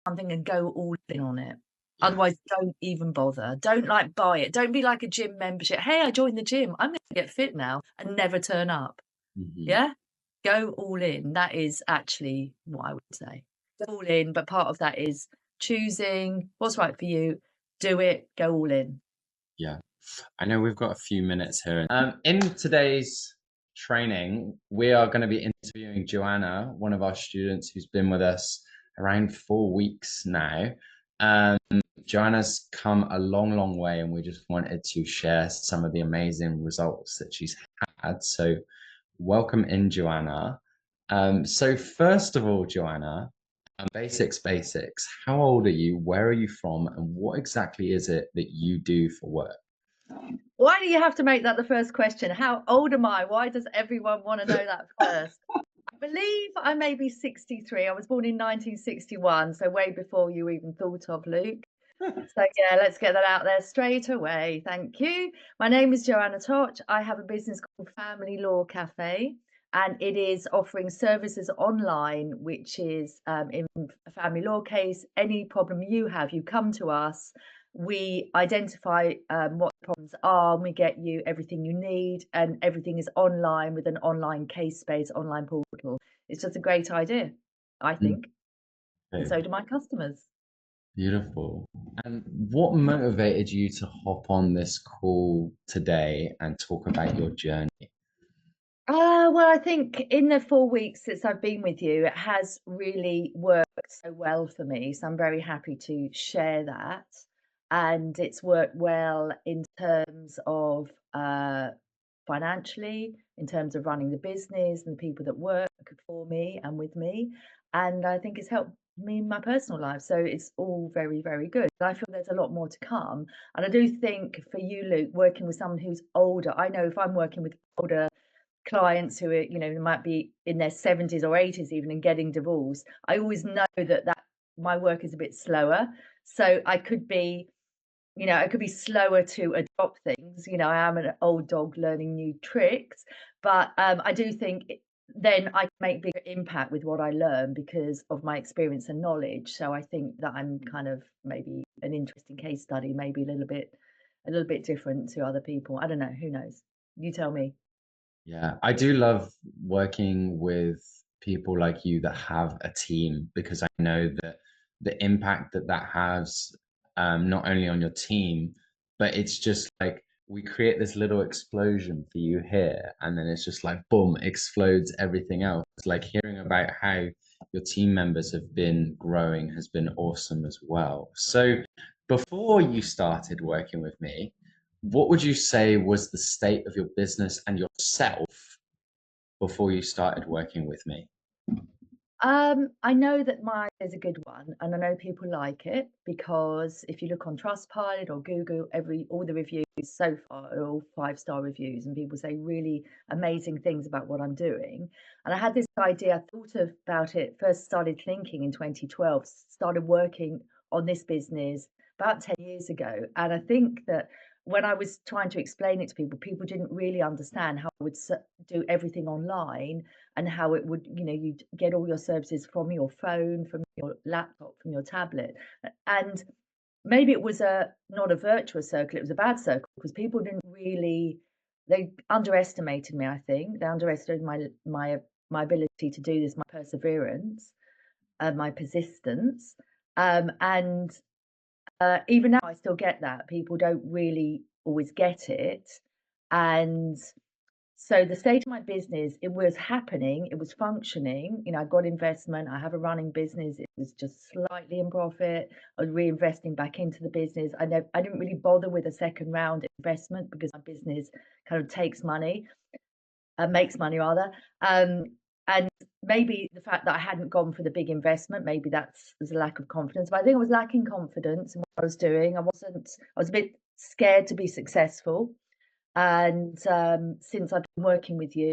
something and go all in on it. Yeah. Otherwise, don't even bother. Don't, like, buy it. Don't be like a gym membership. "Hey, I joined the gym. I'm gonna get fit now," and never turn up. Mhm. Yeah? Go all in. That is actually what I would say. Go all in, but part of that is choosing what's right for you, do it, go all in. Yeah. I know we've got a few minutes here. In today's training, we are going to be interviewing Joanna, one of our students who's been with us around 4 weeks now. Um, Joanna's come a long, long way, and we just wanted to share some of the amazing results that she's had. So, welcome in, Joanna. So, first of all, Joanna, basics. How old are you? Where are you from? And what exactly is it that you do for work? Why do you have to make that the first question? How old am I? Why does everyone wanna know that first? I believe I may be 63. I was born in 1961, so way before you even thought of, Luke. So, yeah, let's get that out there straight away. Thank you. My name is Joanna Toch. I have a business called Family Law Cafe, and it is offering services online, which is in a family law case, any problem you have, you come to us. We identify what the problems are, and we get you everything you need, and everything is online with an online case space, online portal. It's just a great idea, I think, and Okay, so do my customers. beautiful. And what motivated you to hop on this call today and talk about your journey? Well, I think in the 4 weeks since I've been with you, it has really worked so well for me. So I'm very happy to share that. And it's worked well in terms of financially, in terms of running the business and the people that work for me and with me. And I think it's helped me in my personal life. So it's all very, very good. I feel there's a lot more to come. And I do think for you, Luke, working with someone who's older, I know if I'm working with older clients who are, they might be in their 70s or 80s even and getting divorced, I always know that my work is a bit slower. So I could be slower to adopt things. I am an old dog learning new tricks, but I do think then I can make bigger impact with what I learn because of my experience and knowledge. So I think that I'm kind of maybe an interesting case study, maybe a little bit different to other people. I don't know. Who knows? You tell me. Yeah, I do love working with people like you that have a team because I know that the impact that that has, not only on your team, but it's just like we create this little explosion for you here, and then it's just like boom, explodes everything else. Like hearing about how your team members have been growing has been awesome as well. So before you started working with me, what would you say was the state of your business and yourself before you started working with me? I know that mine is a good one, and I know people like it because if you look on Trustpilot or Google, all the reviews so far are all 5-star reviews, and people say really amazing things about what I'm doing. And I had this idea, I thought about it, first started thinking in 2012, started working on this business about 10 years ago. And I think that when I was trying to explain it to people, people didn't really understand how I would do everything online and how it would, you'd get all your services from your phone, from your laptop, from your tablet. And maybe it was not a virtuous circle, it was a bad circle because people didn't really they underestimated me, I think. They underestimated my ability to do this, my perseverance, my persistence. And even now I still get that. People don't really always get it. And so the state of my business, it was happening, it was functioning. I got investment, I have a running business, it was just slightly in profit. I was reinvesting back into the business. I didn't really bother with a second round investment because my business kind of takes money, makes money rather. And maybe the fact that I hadn't gone for the big investment, maybe that's was a lack of confidence. But I think I was lacking confidence in what I was doing. I was a bit scared to be successful. And since I've been working with you,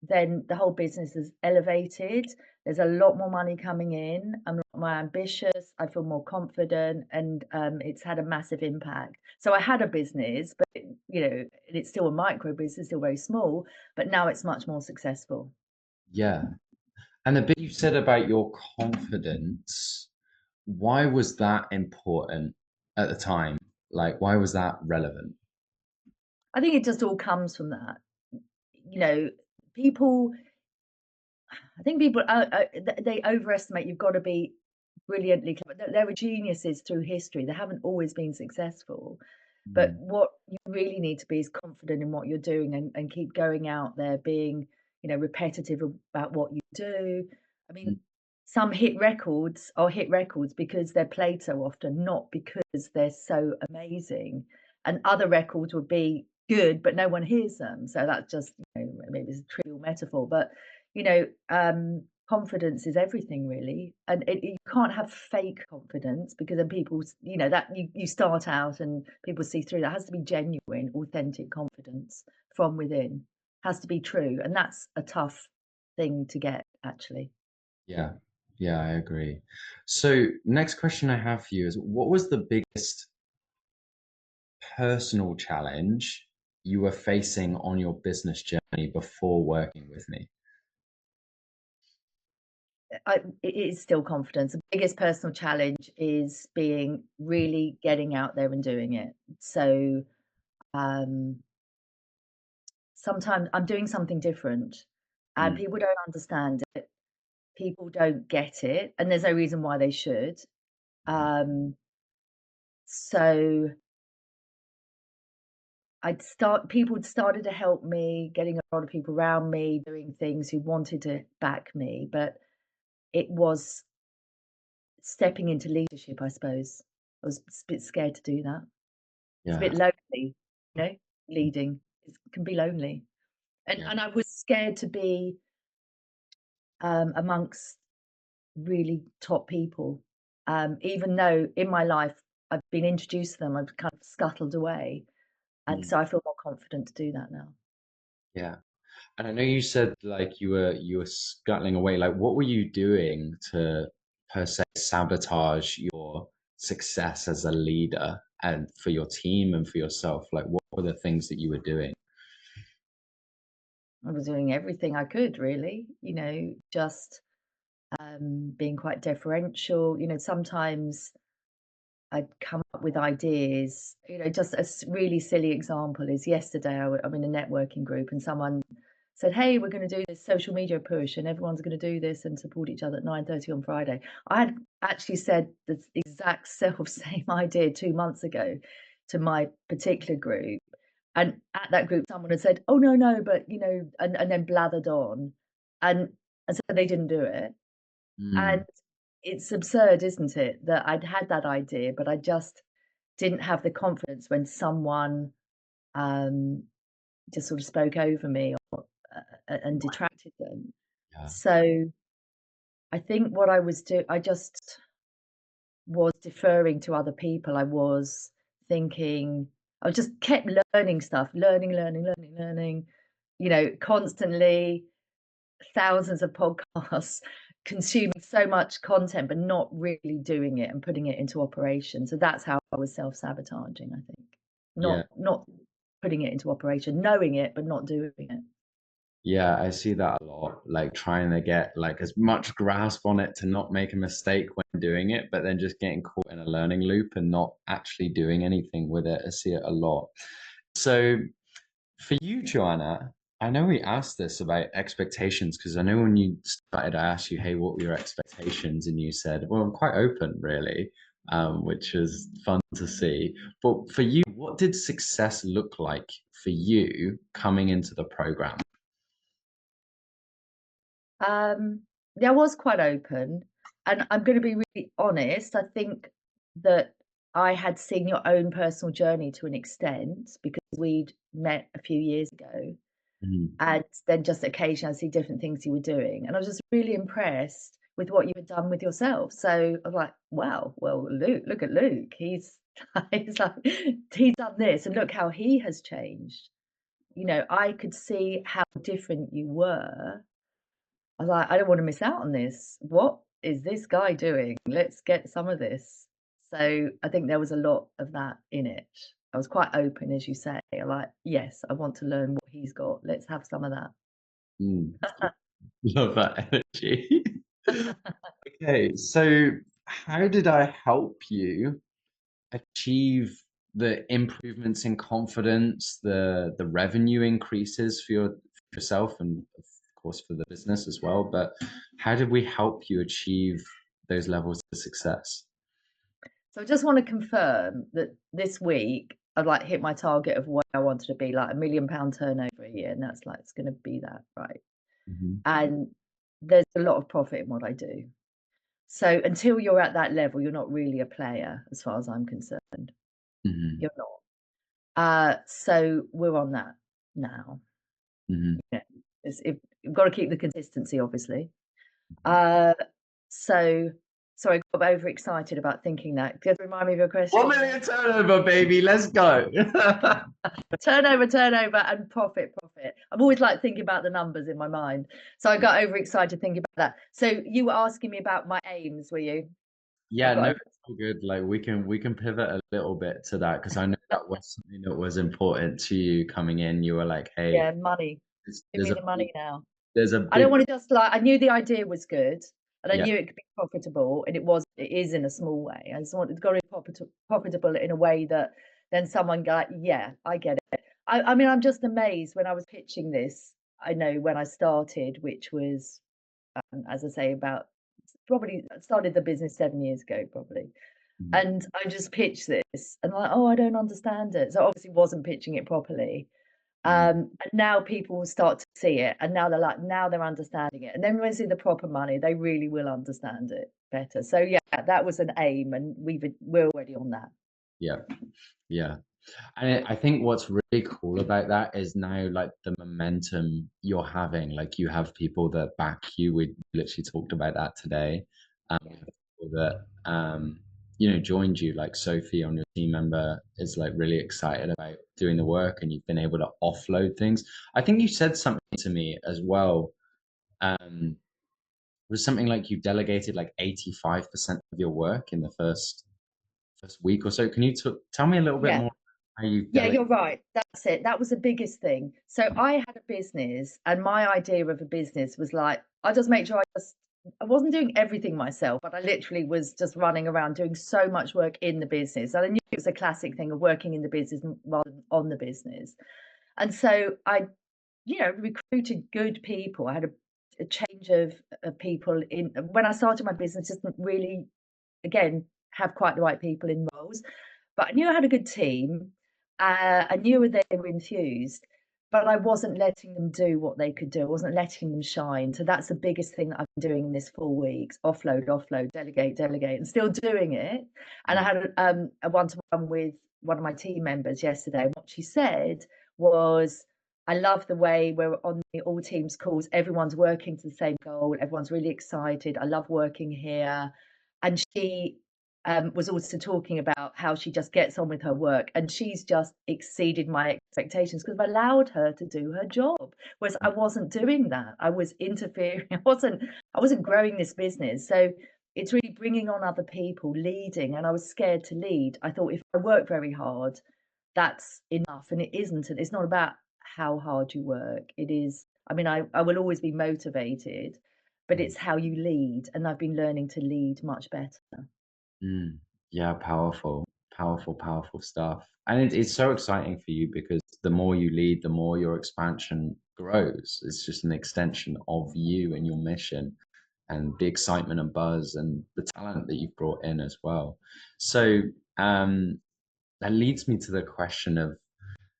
then the whole business has elevated. There's a lot more money coming in. I'm a lot more ambitious. I feel more confident, and it's had a massive impact. So I had a business, but it's still a micro business, still very small. But now it's much more successful. Yeah. And the bit you said about your confidence, why was that important at the time? Like, why was that relevant? I think it just all comes from that. You know, people I think people, they overestimate you've got to be brilliantly clever. There were geniuses through history. They haven't always been successful. But Mm, what you really need to be is confident in what you're doing and keep going out there being, repetitive about what you do. I mm, mean, some hit records are hit records because they're played so often, not because they're so amazing. And other records would be good, but no one hears them. So that's just, maybe it's a trivial metaphor, but confidence is everything really, and you can't have fake confidence because then people, that you start out and people see through that. It has to be genuine, authentic confidence from within. Has to be true, and that's a tough thing to get actually. yeah, yeah, I agree. So, next question I have for you is, what was the biggest personal challenge you were facing on your business journey before working with me? It is still confidence. The biggest personal challenge is being really getting out there and doing it. So um, sometimes I'm doing something different, and Mm, people don't understand it. People don't get it, and there's no reason why they should. mhm, So people had started to help me, getting a lot of people around me doing things who wanted to back me, but it was stepping into leadership, I suppose. I was a bit scared to do that. It's a yeah. bit lonely, leading. It can be lonely. And Yeah. and I was scared to be amongst really top people. Even though in my life I've been introduced to them, I've kind of scuttled away. And Mm, so I feel more confident to do that now. yeah. And I know you said like you were scuttling away. Like, what were you doing to per se sabotage your success as a leader and for your team and for yourself? Like, what were the things that you were doing? I was doing everything I could really, just being quite deferential. Sometimes I'd come up with ideas. Just a really silly example is yesterday I'm in a networking group and someone said, "Hey, we're going to do this social media push, and everyone's going to do this and support each other at 9:30 on Friday." I had actually said the exact self same idea 2 months ago to my particular group, and at that group, someone had said, "Oh no, no," but and then blathered on, and so they didn't do it, and Mm, it's absurd, isn't it, that I'd had that idea, but I just didn't have the confidence when someone um, just sort of spoke over me and detracted them. yeah. So I think what I just was deferring to other people. I was thinking, I just kept learning stuff, learning, constantly thousands of podcasts, consuming so much content, but not really doing it and putting it into operation. So that's how I was self-sabotaging, I think. Yeah. Not putting it into operation, knowing it, but not doing it. Yeah, I see that a lot, like trying to get like as much grasp on it to not make a mistake when doing it, but then just getting caught in a learning loop and not actually doing anything with it. I see it a lot. So for you, Joanna, I know we asked this about expectations because I know when you started, I asked you, hey, what were your expectations? And you said, well, I'm quite open, really, which is fun to see. But for you, what did success look like for you coming into the program? Um, yeah, I was quite open, and I'm gonna be really honest, I think that I had seen your own personal journey to an extent because we'd met a few years ago, Mhm. and then just occasionally I see different things you were doing, and I was just really impressed with what you had done with yourself. So I was like, "Wow, well, Luke, look at Luke. He's he's like he's done this, and look how he has changed." I could see how different you were. I was like, "I don't wanna miss out on this. What is this guy doing? Let's get some of this." So, I think there was a lot of that in it. I was quite open, as you say. Like, "Yes, I want to learn what he's got. Let's have some of that." Mm. Love that energy. Okay, so how did I help you achieve the improvements in confidence, the revenue increases for yourself and of course for the business as well. But how did we help you achieve those levels of success? So I just want to confirm that this week I'd like hit my target of what I wanted to be, like £1 million turnover a year, and that's like it's going to be that, right? Hmm. And there's a lot of profit in what I do. So until you're at that level, you're not really a player, as far as I'm concerned. Hmm. You're not. So we're on that now. Hmm. Yeah, you've got to keep the consistency, obviously. Uh, so sorry, I got overexcited about thinking that. Just remind me of your One question again. million turnover, baby. Let's go. Turnover, turnover, and profit, profit. I'm always like thinking about the numbers in my mind. So I got overexcited thinking about that. So you were asking me about my aims, were you? I Yeah, got no, over, it's all good. Like we can pivot a little bit to that because I know that was something that was important to you coming in. You were like, hey, yeah, money. Give there's me a the money now. there's a I don't big want to just like I knew the idea was good and I yeah. knew it could be profitable and it is in a small way. I just want it's got to be profitable in a way that then someone go, yeah, I get it. I mean, I'm just amazed when I was pitching this. I know when I started, which was, as I say, about probably started the business 7 years ago, probably. Mhm. And I just pitched this and like, oh, I don't understand it. So I obviously wasn't pitching it properly. Mm. And now people will start to see it, and now they're like, now they're understanding it. And then when they see the proper money, they really will understand it better. So yeah, that was an aim, and we're already on that. Yeah, yeah. And I think what's really cool about that is now like the momentum you're having. Like you have people that back you. We literally talked about that today. We Yeah. have people that joined you. Like Sophie on your team member is like really excited about doing the work, and you've been able to offload things. I think you said something to me as well. It was something like you delegated like 85% of your work in the first week or so. Can you tell me a little bit Yeah. more how you Yeah, delegate? you're right. That's it. That was the biggest thing. So I had a business, and my idea of a business was like, I just make sure I wasn't doing everything myself, but I literally was just running around doing so much work in the business. And I knew it was a classic thing of working in the business rather than on the business. And so I recruited good people. I had a change of people in when I started my business, didn't really, again, have quite the right people in roles. But I knew I had a good team. I knew they were enthused, but I wasn't letting them do what they could do. I wasn't letting them shine. So that's the biggest thing that I've been doing in this 4 weeks: offload, offload, delegate, delegate, and still doing it. And I Mm, had a one-to-one with one of my team members yesterday. And what she said was, I love the way we're on the all teams calls. Everyone's working to the same goal. Everyone's really excited. I love working here. And she was also talking about how she just gets on with her work, and she's just exceeded my expectations because I've allowed her to do her job. Whereas I wasn't doing that. I was interfering. I wasn't growing this business. So it's really bringing on other people, leading, and I was scared to lead. I thought if I work very hard, that's enough, and it isn't. And it's not about how hard you work. It is. I mean, I will always be motivated, but mm, it's how you lead, and I've been learning to lead much better. mm. Yeah, powerful, powerful, powerful stuff. And it's so exciting for you because the more you lead, the more your expansion grows. It's just an extension of you and your mission and the excitement and buzz and the talent that you've brought in as well. So um, that leads me to the question of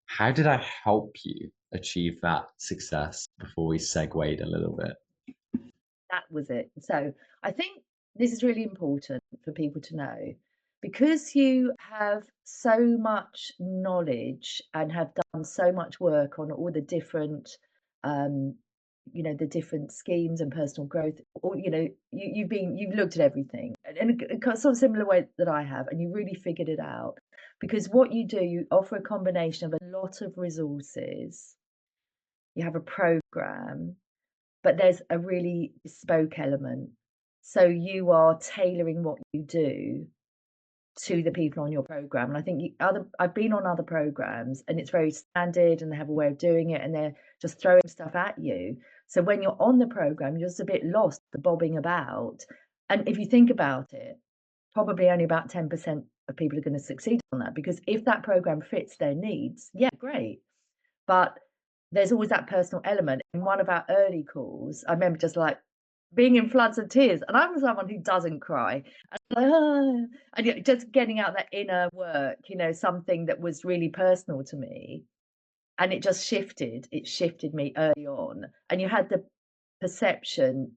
how did I help you achieve that success before we segued a little bit? That was it. So I think this is really important for people to know because you have so much knowledge and have done so much work on all the different, um, the different schemes and personal growth. Or you've looked at everything in a sort of similar way that I have, and you really figured it out. Because what you do, you offer a combination of a lot of resources. You have a program, but there's a really bespoke element. So you are tailoring what you do to the people on your program. And I think I've been on other programs and it's very standard and they have a way of doing it and they're just throwing stuff at you. So when you're on the program, you're just a bit lost, the bobbing about. And if you think about it, probably only about 10% of people are going to succeed on that, because if that program fits their needs, yeah, great. But there's always that personal element. In one of our early calls, I remember just like being in floods of tears, and I'm someone who doesn't cry. And, like, "Ah," and just getting out that inner work, something that was really personal to me, and it just shifted. It shifted me early on, and you had the perception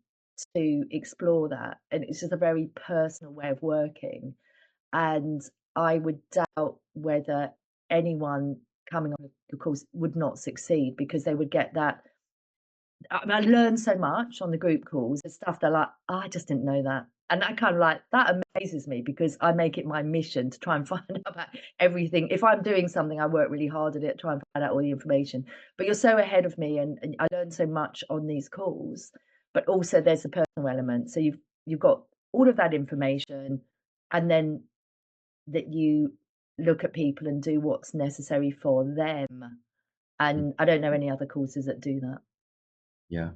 to explore that, and it's just a very personal way of working. And I would doubt whether anyone coming on the course would not succeed, because they would get that. I learned so much on the group calls. There's stuff they're like, "Oh, I just didn't know that." And that kind of like that amazes me, because I make it my mission to try and find out about everything. If I'm doing something, I work really hard at it, try and find out all the information. But you're so ahead of me, and I learned so much on these calls. But also there's the personal element. So you've got all of that information, and then that you look at people and do what's necessary for them. Mm. And I don't know any other courses that do that. Yeah.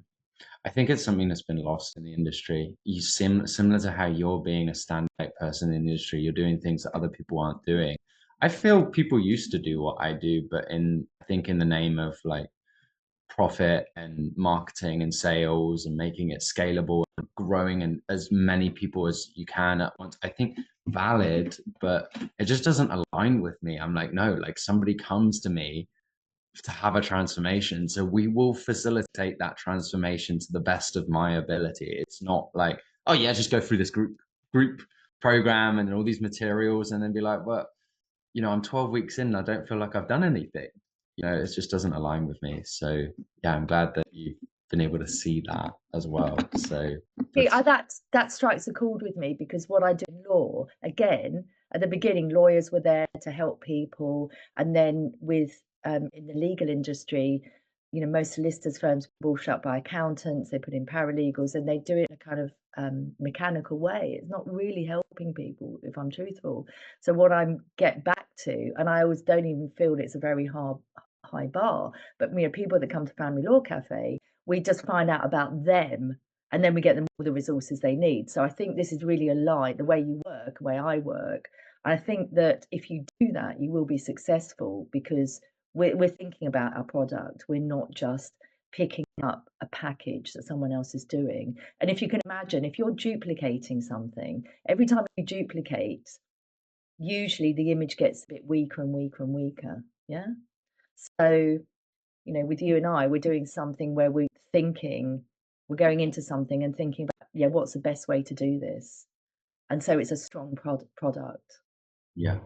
I think it's something that's been lost in the industry. You similar to how you're being a standout person in the industry, you're doing things that other people aren't doing. I feel people used to do what I do, but I think in the name of like profit and marketing and sales and making it scalable and growing and as many people as you can at once, I think valid, but it just doesn't align with me. I'm like, no, like somebody comes to me to have a transformation. So we will facilitate that transformation to the best of my ability. It's not like, oh yeah, just go through this group program and all these materials and then be like, well, I'm 12 weeks in and I don't feel like I've done anything. It just doesn't align with me. So yeah, I'm glad that you've been able to see that as well. So See, that's that strikes a chord with me, because what I do in law, again, at the beginning, lawyers were there to help people, and then with in the legal industry, most solicitors firms were bought up by accountants. They put in paralegals, and they do it in a kind of mechanical way. It's not really helping people, if I'm truthful. So what I'm get back to, and I always don't even feel it's a very high bar, but people that come to Family Law Cafe, we just find out about them, and then we get them all the resources they need. So I think this is really aligned, the way you work, the way I work. I think that if you do that, you will be successful, because we're thinking about our product. We're not just picking up a package that someone else is doing. And if you can imagine, if you're duplicating something, every time you duplicate, usually the image gets a bit weaker and weaker and weaker. Yeah. So with you and I, we're doing something where we're going into something and thinking about, yeah, what's the best way to do this? And so it's a strong product. yeah.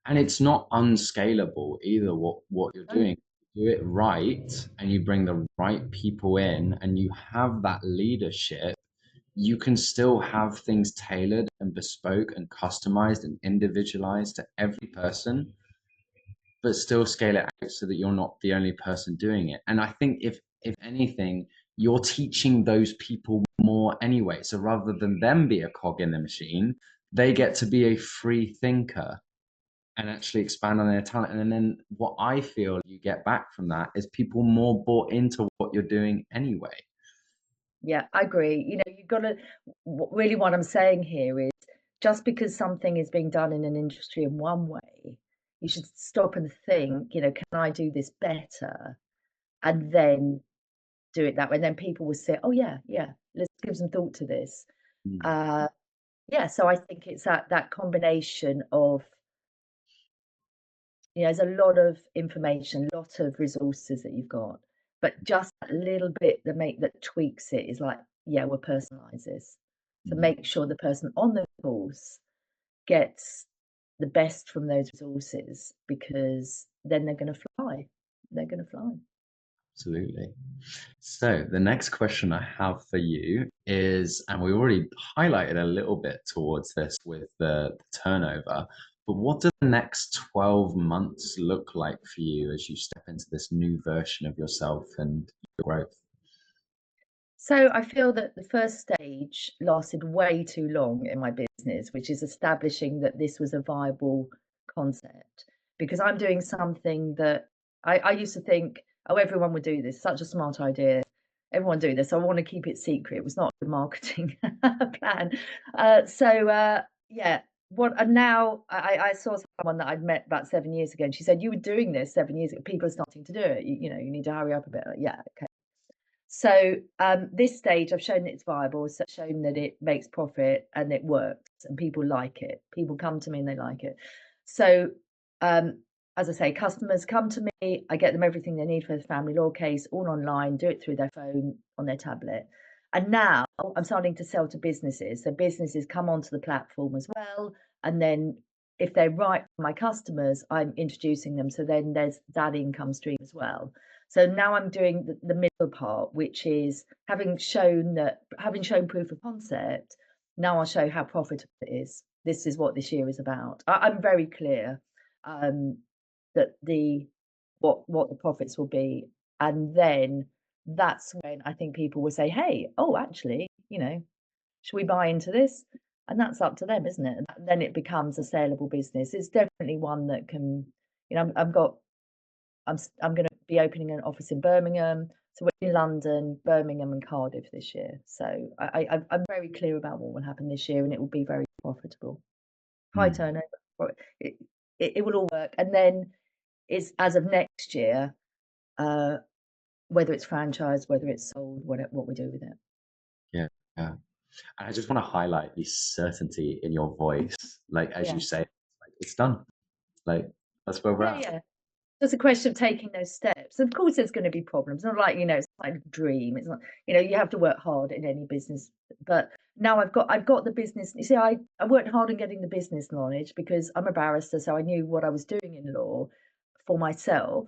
And it's not unscalable either what you're Oh, doing. You do it right and you bring the right people in and you have that leadership, you can still have things tailored and bespoke and customized and individualized to every person, but still scale it out so that you're not the only person doing it. And I think if anything, you're teaching those people more anyway. So rather than them be a cog in the machine, they get to be a free thinker and actually expand on their talent. And then what I feel you get back from that is people more bought into what you're doing anyway. yeah, I agree. You've got to, really what I'm saying here is, just because something is being done in an industry in one way, you should stop and think, can I do this better? And then do it that way. And then people will say, oh, yeah, yeah, let's give some thought to this. Mm. Uh, yeah, so I think it's that combination of, there's a lot of information, a lot of resources that you've got, but just that little bit that tweaks it is like, yeah, we'll personalize this. So Mm. make sure the person on the course gets the best from those resources, because then they're going to fly. They're going to fly. Absolutely. So the next question I have for you is, and we already highlighted a little bit towards this with the turnover, but what do the next 12 months look like for you as you step into this new version of yourself and your growth? So I feel that the first stage lasted way too long in my business, which is establishing that this was a viable concept. Because I'm doing something that I used to think, oh, everyone would do this, such a smart idea. Everyone do this. I want to keep it secret. It was not a marketing plan. So Yeah. What and now I saw someone that I'd met about 7 years ago, and she said, "You were doing this 7 years ago. People are starting to do it. You know, you need to hurry up a bit." Like, yeah, okay. So, this stage, I've shown it's viable, so shown that it makes profit and it works and people like it. People come to me and they like it. So, um, as I say, customers come to me, I get them everything they need for the family law case, all online, do it through their phone, on their tablet. And now I'm starting to sell to businesses. So businesses come onto the platform as well. And then if they're right for my customers, I'm introducing them. So then there's that income stream as well. So now I'm doing the middle part, which is having shown proof of concept, now I'll show how profitable it is. This is what this year is about. I'm very clear um, that the what the profits will be, and then that's when I think people will say, "Hey, oh, actually, should we buy into this?" And that's up to them, isn't it? And then it becomes a saleable business. It's definitely one that can, I've got I'm gonna be opening an office in Birmingham. So we're in London, Birmingham, and Cardiff this year. So I'm very clear about what will happen this year, and it will be very profitable, high Mm. turnover. It, it will all work, and then it's as of next year, uh, whether it's franchised, whether it's sold, what we do with it. Yeah, yeah. And I just want to highlight the certainty in your voice. Like as you Yeah, say, like it's done. Like that's where we're yeah, at. yeah. Just a question of taking those steps. Of course, there's going to be problems. Not like it's not like a dream. It's not you have to work hard in any business. But now I've got the business. You see, I worked hard on getting the business knowledge because I'm a barrister, so I knew what I was doing in law for myself.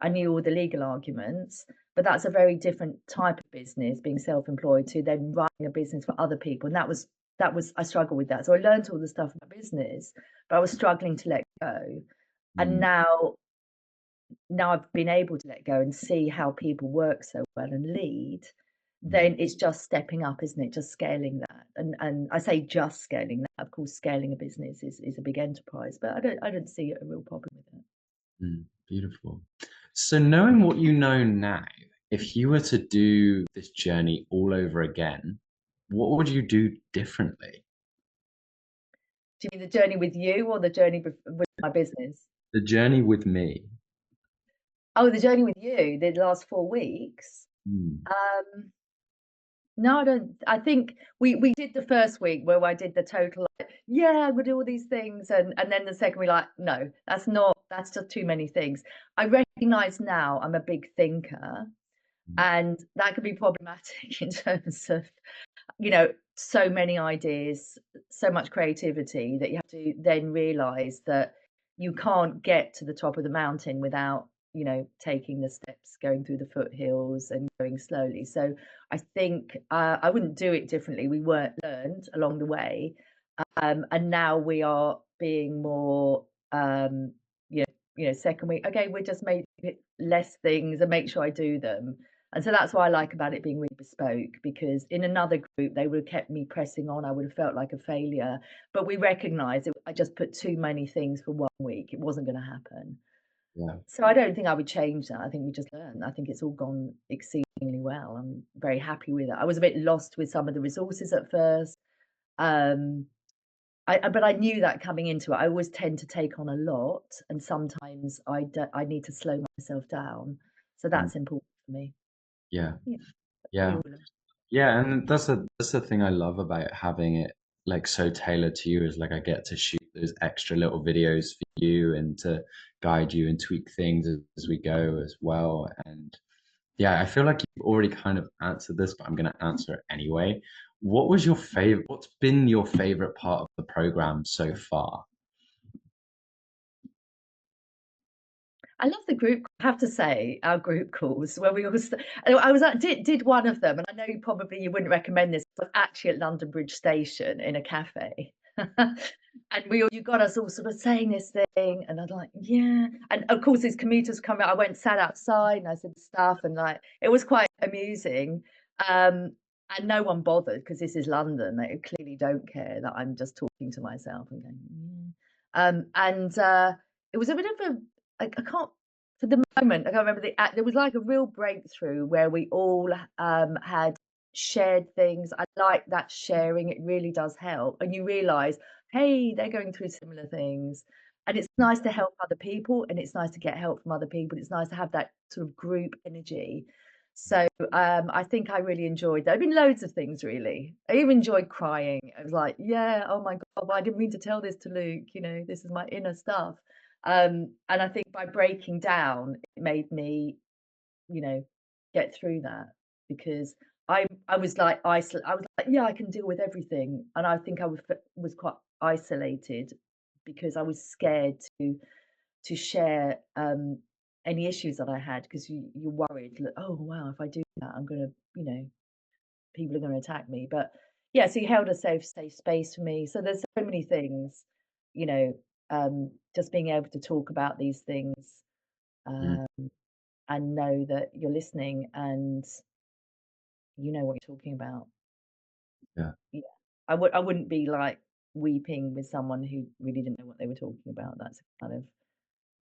I knew all the legal arguments, but that's a very different type of business, being self-employed, to then running a business for other people. And that was I struggled with that. So I learned all the stuff about business, but I was struggling to let go. And Mm, now I've been able to let go and see how people work so well and lead, mm, then it's just stepping up, isn't it? Just scaling that. And I say just scaling that. Of course, scaling a business is a big enterprise, but I don't see a real problem with it. beautiful. So knowing what you know now, if you were to do this journey all over again, what would you do differently? Do you mean the journey with you or the journey with my business? The journey with me. Oh, the journey with you, the last 4 weeks. Mm, Um, No, I don't. I think we did the first week where I did the total, like, yeah, we'll do all these things, and then the second week, like, no, that's just too many things. I recognise now I'm a big thinker, mm, and that can be problematic in terms of so many ideas, so much creativity that you have to then realize that you can't get to the top of the mountain without, taking the steps, going through the foothills and going slowly. So I think I wouldn't do it differently. We weren't learned along the way. And now we are being more, second week, okay, we just make it less things and make sure I do them. And so that's why I like about it being really bespoke, because in another group, they would have kept me pressing on. I would have felt like a failure. But we recognized I just put too many things for 1 week. It wasn't going to happen. yeah. So I don't think I would change that. I think we just learned. I think it's all gone exceedingly well. I'm very happy with it. I was a bit lost with some of the resources at first. Um, but I knew that coming into it. I always tend to take on a lot, and sometimes I need to slow myself down. So Mm, that's important for me. yeah. Yeah, we Yeah. all learn. Yeah, and that's the thing I love about having it like so tailored to you is like I get to shoot those extra little videos for you and to guide you and tweak things as we go as well. And yeah, I feel like you've already kind of answered this, but I'm going to answer it anyway. What's been your favorite part of the program so far? I love the group. I have to say, our group calls where we always. I was at did one of them, and I know you wouldn't recommend this, but actually at London Bridge Station in a cafe, and you got us all sort of saying this thing, and I was like, yeah, and of course these commuters come out. I went sat outside and I said stuff, and like it was quite amusing. Um, and no one bothered because this is London. They clearly don't care that I'm just talking to myself and going, yeah. And it was a bit of a I can't for the moment, I can't remember there was like a real breakthrough where we all, had shared things. I like that sharing, it really does help, and you realise hey, they're going through similar things. And it's nice to help other people and it's nice to get help from other people. It's nice to have that sort of group energy. So I think I really enjoyed that. I mean, loads of things really. I even enjoyed crying. I was like, yeah, oh my God, well, I didn't mean to tell this to Luke. This is my inner stuff. And I think by breaking down, it made me you know, get through that because I was like I was like, yeah, I can deal with everything, and I think was quite isolated because I was scared to share any issues that I had because you're worried, like, oh wow, if I do that, I'm gonna, people are gonna attack me. But yeah, so he held a safe space for me. So there's so many things, you know, just being able to talk about these things. Mm, Um, and know that you're listening and you know what you're talking about. yeah, Yeah. I wouldn't be like weeping with someone who really didn't know what they were talking about. That's a kind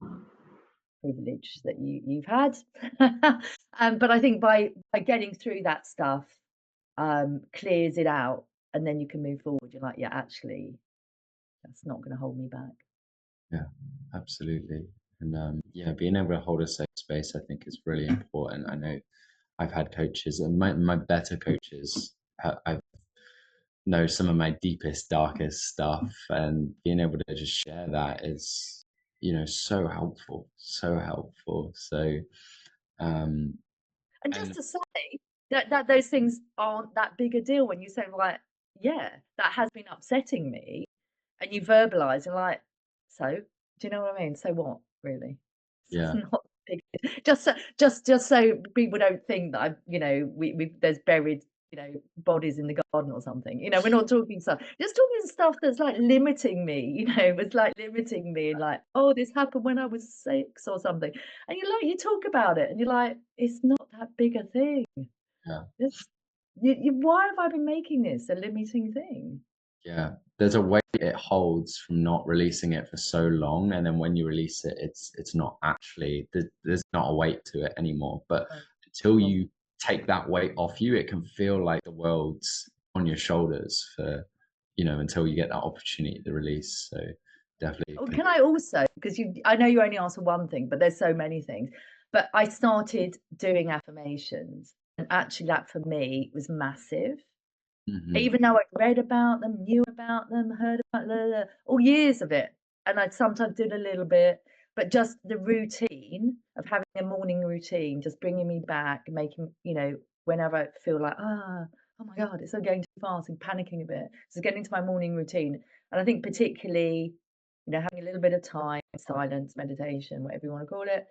of privilege that you've had. But I think by getting through that stuff, clears it out and then you can move forward. You're like, yeah, actually, that's not going to hold me back. yeah, absolutely. And yeah, being able to hold a safe space, I think, is really important. I know I've had coaches, and my better coaches, I know some of my deepest, darkest stuff, and being able to just share that is, so helpful, so helpful. So, um, And just and to say that those things aren't that big a deal when you say, like, yeah, that has been upsetting me, and you verbalise and like, so do you know what I mean? So what, really? It's yeah, not big. Just so people don't think that we there's buried bodies in the garden or something. We're not talking stuff. Just talking stuff that's like limiting me. It's like limiting me and like, oh, this happened when I was 6 or something. And you talk about it and you're like, it's not that big a thing. yeah. Just why have I been making this a limiting thing? Yeah, there's a weight it holds from not releasing it for so long, and then when you release it, it's not actually there's not a weight to it anymore. But Oh, until well, you take that weight off you, it can feel like the world's on your shoulders for, until you get that opportunity to release. So definitely, can I also, because I know you only asked for one thing, but there's so many things. But I started doing affirmations, and actually, that for me was massive. hmm Even though I'd read about them, knew about them, heard about all years of it, and I'd sometimes did a little bit, but just the routine of having a morning routine, just bringing me back, making, whenever I feel like, oh my God, it's all going too fast and panicking a bit. So getting to my morning routine. And I think particularly, having a little bit of time, silence, meditation, whatever you want to call it,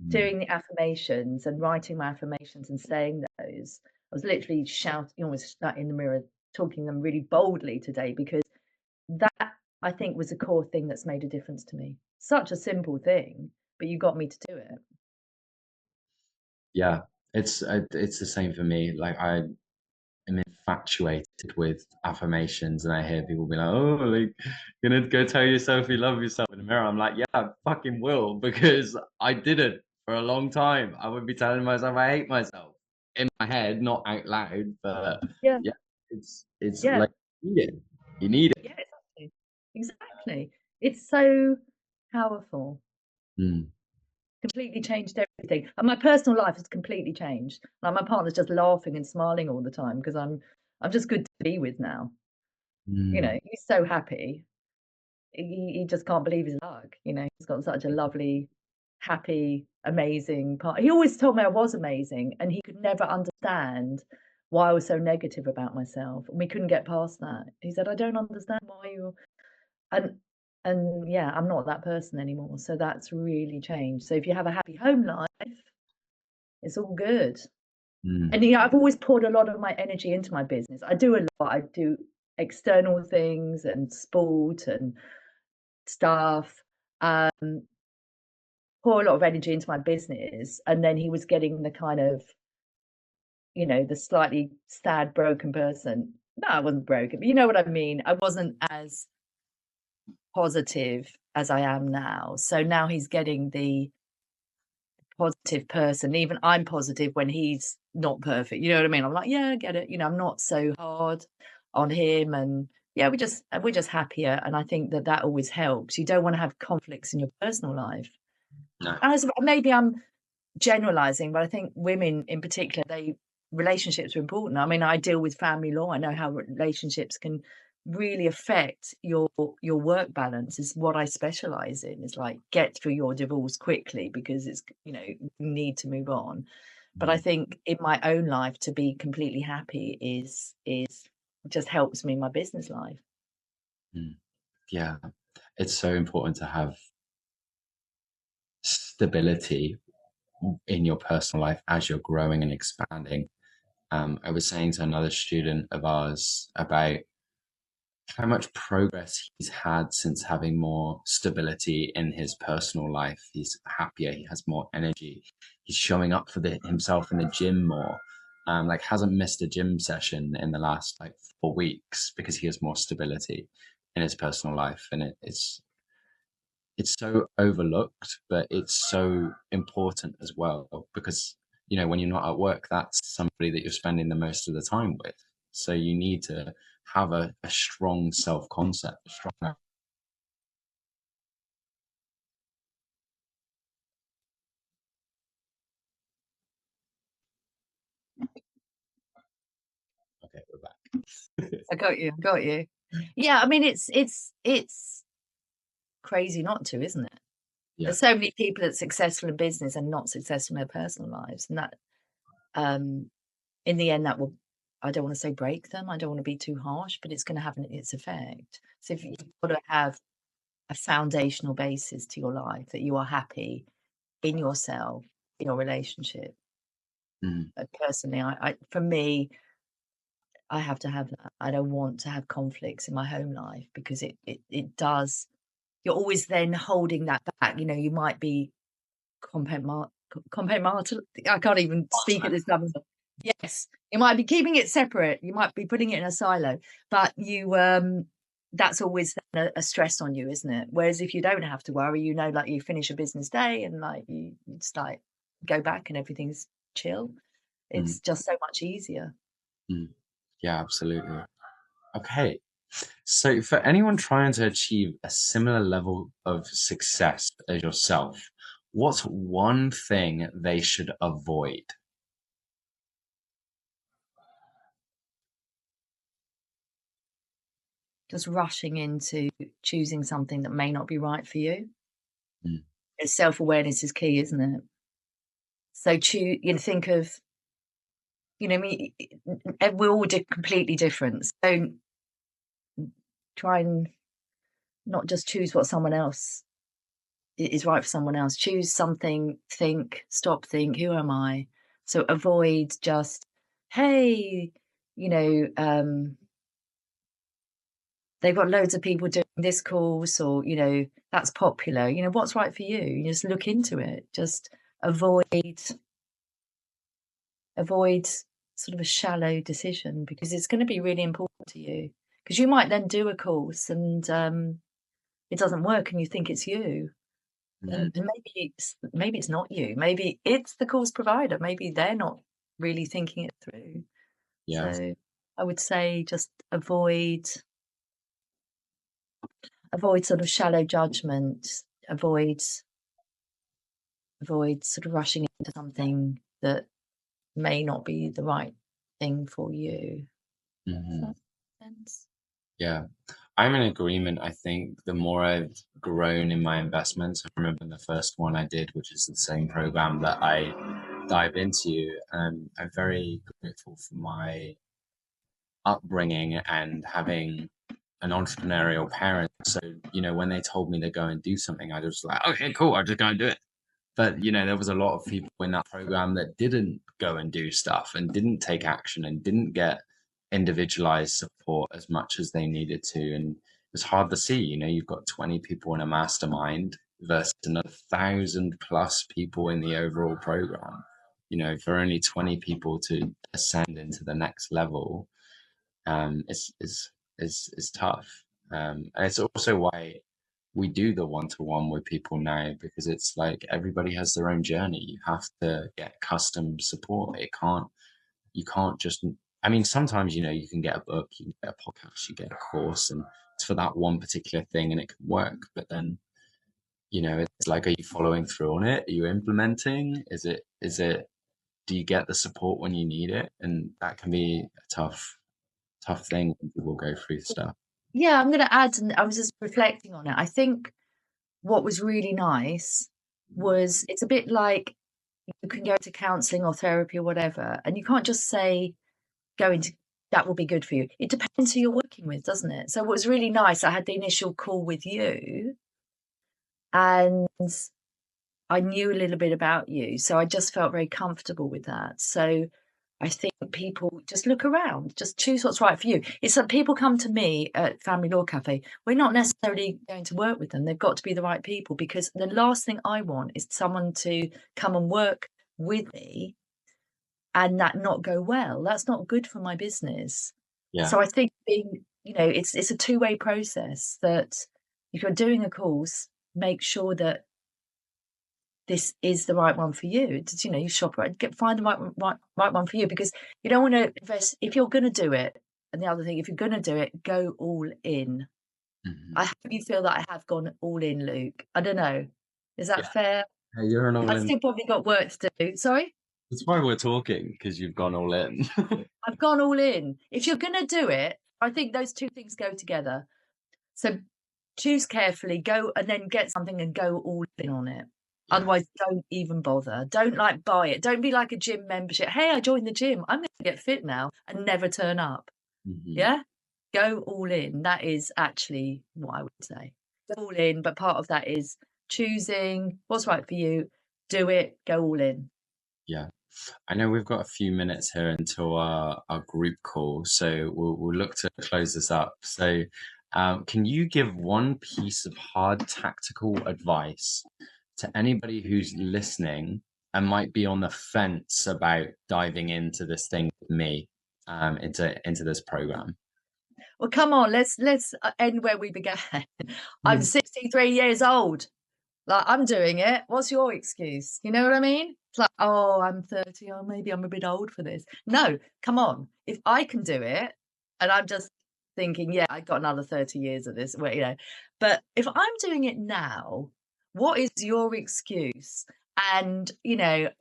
doing the affirmations and writing my affirmations and saying those. I was literally shouting, almost like in the mirror, talking them really boldly today because that I think was a core thing that's made a difference to me. Such a simple thing, but you got me to do it. yeah, it's the same for me. Like am infatuated with affirmations, and I hear people be like, "Oh, like, you're gonna go tell yourself you love yourself in the mirror." I'm like, "Yeah, I fucking will," because I didn't for a long time. I would be telling myself I hate myself in my head, not out loud. But Yeah, yeah, it's yeah, like you need it. You need it. yeah, exactly. Exactly. It's so powerful. Mm, Completely changed everything. And my personal life has completely changed. Like my partner's just laughing and smiling all the time because I'm just good to be with now. mm, He's so happy. He just can't believe his luck. He's got such a lovely, happy, amazing part. He always told me I was amazing, and he could never understand why I was so negative about myself, and we couldn't get past that. He said, "I don't understand why you," and yeah, I'm not that person anymore. So that's really changed. So if you have a happy home life, it's all good. mm. And I've always poured a lot of my energy into my business. I do a lot. I do external things and sport and stuff. Um, pour a lot of energy into my business, and then he was getting the kind of, the slightly sad, broken person. No, I wasn't broken, but you know what I mean. I wasn't as positive as I am now. So now he's getting the positive person. Even I'm positive when he's not perfect. You know what I mean? I'm like, yeah, I get it. I'm not so hard on him, and yeah, we're just happier, and I think that that always helps. You don't wanna have conflicts in your personal life. No. And maybe I'm generalizing, but I think women in particular, they relationships are important. I mean, I deal with family law. I know how relationships can really affect your work balance. Is what I specialize in. Is like get through your divorce quickly because it's you need to move on. But I Mm, think in my own life to be completely happy is just helps me in my business life. mm. Yeah, it's so important to have stability in your personal life as you're growing and expanding. I was saying to another student of ours about how much progress he's had since having more stability in his personal life. He's happier, he has more energy, he's showing up for himself in the gym more. Like hasn't missed a gym session in the last like 4 weeks because he has more stability in his personal life, and it's so overlooked, but it's so important as well because when you're not at work, that's somebody that you're spending the most of the time with. So you need to have a strong self concept, a strong. Okay, we're back. I got you. I got you. Yeah, I mean, it's crazy not to, isn't it? Yeah. There's so many people that's successful in business and not successful in their personal lives, and that, um, in the end, that will I don't wanna say break them, I don't wanna be too harsh, but it's gonna have its effect. So if you've gotta have a foundational basis to your life, that you are happy in yourself, in your relationship. Mm, Personally, for me, I have to have that. I don't want to have conflicts in my home life because it does you're always then holding that back, you might be compartmental I can't even speak at this level. Yes, you might be keeping it separate, you might be putting it in a silo, but that's always then a stress on you, isn't it? Whereas if you don't have to worry, like, you finish a business day and, like, you just, like, go back and everything's chill. mm, It's just so much easier. mm. Yeah, absolutely. Okay. So, for anyone trying to achieve a similar level of success as yourself, what's one thing they should avoid? Just rushing into choosing something that may not be right for you. Mm, Self-awareness is key, isn't it? So think of, me we're all completely different. So try and not just choose what someone else is right for someone else. Choose something, think, who am I? So avoid just, hey, you know, um, they've got loads of people doing this course or, that's popular. What's right for you? You just look into it. Just avoid avoid sort of a shallow decision because it's going to be really important to you. Because you might then do a course and it doesn't work and you think it's you. mm, And maybe it's not you. Maybe it's the course provider. Maybe they're not really thinking it through. yeah. So I would say just avoid sort of shallow judgment, avoid avoid sort of rushing into something that may not be the right thing for you. Does Mhm. that make sense? Yeah, I'm in agreement. I think the more I've grown in my investments, I remember the first one I did, which is the same program that I dive into. I'm very grateful for my upbringing and having an entrepreneurial parent. So, when they told me to go and do something, I was like, okay, cool, I'll just go and do it. But, there was a lot of people in that program that didn't go and do stuff and didn't take action and didn't get individualized support as much as they needed to. And it's hard to see, you've got 20 people in a mastermind versus another 1,000+ people in the overall program. For only 20 people to ascend into the next level, is tough. And it's also why we do the one-to-one with people now because it's like everybody has their own journey. You have to get custom support. You can't just I mean, sometimes, you can get a book, you can get a podcast, you get a course, and it's for that one particular thing and it can work. But then, it's like, are you following through on it? Are you implementing? Do you get the support when you need it? And that can be a tough thing when people go through stuff. Yeah, I'm going to add, and I was just reflecting on it. I think what was really nice was it's a bit like you can go to counseling or therapy or whatever, and you can't just say, going to that will be good for you. It depends who you're working with, doesn't it? So what was really nice, I had the initial call with you, and I knew a little bit about you, so I just felt very comfortable with that. So I think people just look around, just choose what's right for you. It's that people come to me at Family Law Cafe. We're not necessarily going to work with them. They've got to be the right people, because the last thing I want is someone to come and work with me and that not go well. That's not good for my business. Yeah. So I think it's a two-way process, that if you're doing a course, make sure that this is the right one for you. It's, you shop around, find the right one for you, because you don't want to invest if you're going to do it. And the other thing, if you're going to do it, go all in. Mhm. I hope you feel that I have gone all in, Luke. I don't know. Is that Yeah. fair? Hey, you're an all I've in. still probably got work to do. Sorry? That's why we're talking, because you've gone all in. I've gone all in. If you're going to do it, I think those two things go together. So choose carefully, go and then get something and go all in on it. Yeah. Otherwise, don't even bother. Don't buy it. Don't be like a gym membership. Hey, I joined the gym. I'm going to get fit now, and never turn up. Mhm. Yeah? Go all in. That is actually what I would say. Go all in, but part of that is choosing what's right for you. Do it. Go all in. Yeah. I know we've got a few minutes here until our group call, so we'll look to close this up. So, can you give one piece of hard tactical advice to anybody who's listening and might be on the fence about diving into this thing with me, into this program? Well, come on. Let's end where we began. I'm 63 years old. Like, I'm doing it. What's your excuse? You know what I mean? It's like, oh, I'm 30. Oh, maybe I'm a bit old for this. No, come on. If I can do it, and I'm just thinking, yeah, I got another 30 years of this, but if I'm doing it now, what is your excuse? And, I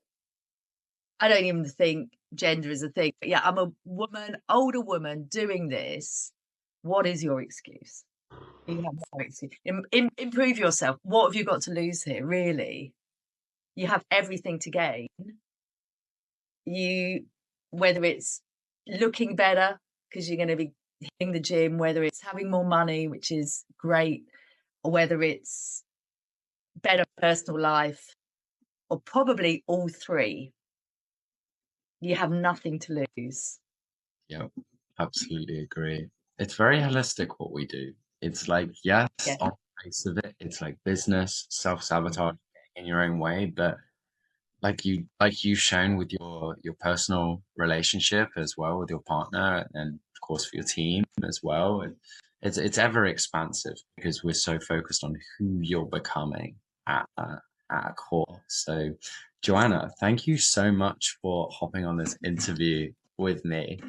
don't even think gender is a thing. But yeah, I'm a woman, older woman doing this. What is your excuse? You have no excuse. Improve yourself. What have you got to lose here, really? You have everything to gain. You Whether it's looking better because you're gonna be hitting the gym, whether it's having more money, which is great, or whether it's better personal life, or probably all three, you have nothing to lose. Yeah, absolutely agree. It's very holistic what we do. It's like, yes, Yeah, on the face of it, it's like business, self-sabotage in your own way, but like you've shown with your personal relationship as well with your partner, and of course for your team as well, it's ever expansive because we're so focused on who you're becoming at a core. So Joanna, thank you so much for hopping on this interview with me.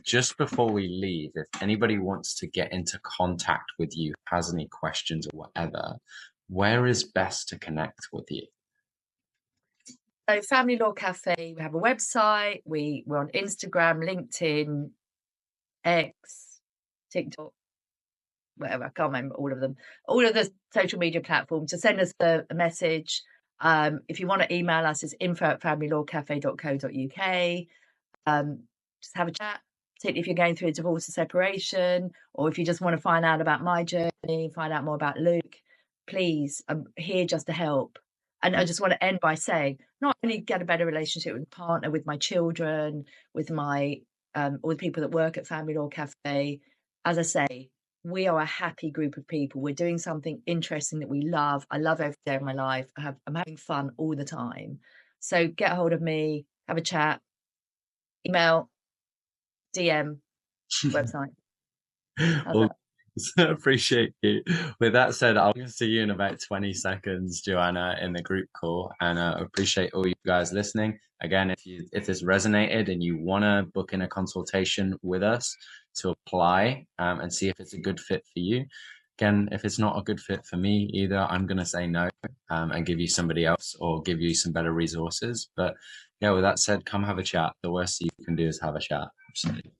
Just before we leave, if anybody wants to get into contact with you, has any questions or whatever, where is best to connect with you? so Family Law Cafe, we have a website, we're on Instagram, LinkedIn, X, TikTok, whatever, I can't remember all of the social media platforms. To send us a message. If you want to email us, it's info@familylawcafe.co.uk. Just have a chat, particularly if you're going through a divorce or separation, or if you just want to find out about my journey, find out more about Luke. Please, I'm here just to help. And I just want to end by saying, not only get a better relationship with a partner, with my children, with my all the people that work at Family Law Cafe. As I say, we are a happy group of people. We're doing something interesting that we love. I love every day of my life. I'm having fun all the time. So get a hold of me, have a chat, email, DM, website. How's Well, that? Appreciate you. With that said, I'll see you in about 20 seconds, Joanna, in the group call, and appreciate all you guys listening. Again, if this resonated and you want to book in a consultation with us to apply and see if it's a good fit for you. Again, if it's not a good fit for me either, I'm going to say no and give you somebody else or give you some better resources. But yeah, with that said, come have a chat. The worst you can do is have a chat. Absolutely.